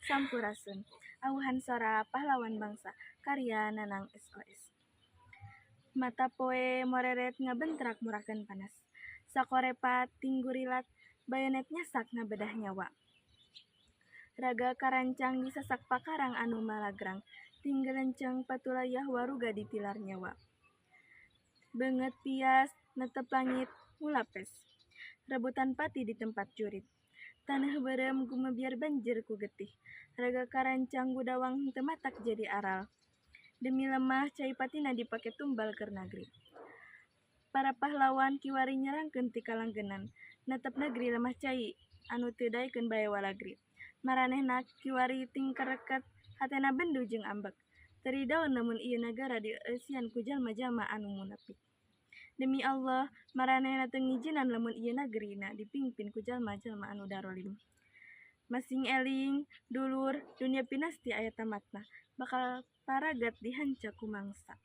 Sampurasun. Auhan Sora pahlawan bangsa, karya Nanang SOS. Mata poe moreret ngabentrak murahkan panas. Sakorepat tinggurilat, bayonet nyasak ngabedah nyawa. Raga karancang disasak pakarang anu malagrang, tinggelenceng patulayah waruga ditilar nyawa. Benget pias, netep langit, mulapes. Rebutan pati di tempat jurit. Tanah berem gumebiar banjir ku getih. Raga karancang gudawang tematak jadi aral. Demi lemah cai patina dipake tumbal keur nagri. Para pahlawan kiwari nyerangkeun ti kalanggenan. Netep negeri lemah cai anu teu daekeun bae walagri. Maranehna kiwari tingkarekat hatena bendu jeung ambek. Teridaun lamun ieu nagara dieusian ku jalma-jalma anu munafik. Demi Allah, maranehna teu ngijinan lamun ieu nagerina dipingpin ku jalma-jalma anu darolim. Masing eling, dulur, dunia pinasti aya tamatna, bakal paragat dihanca ku mangsa.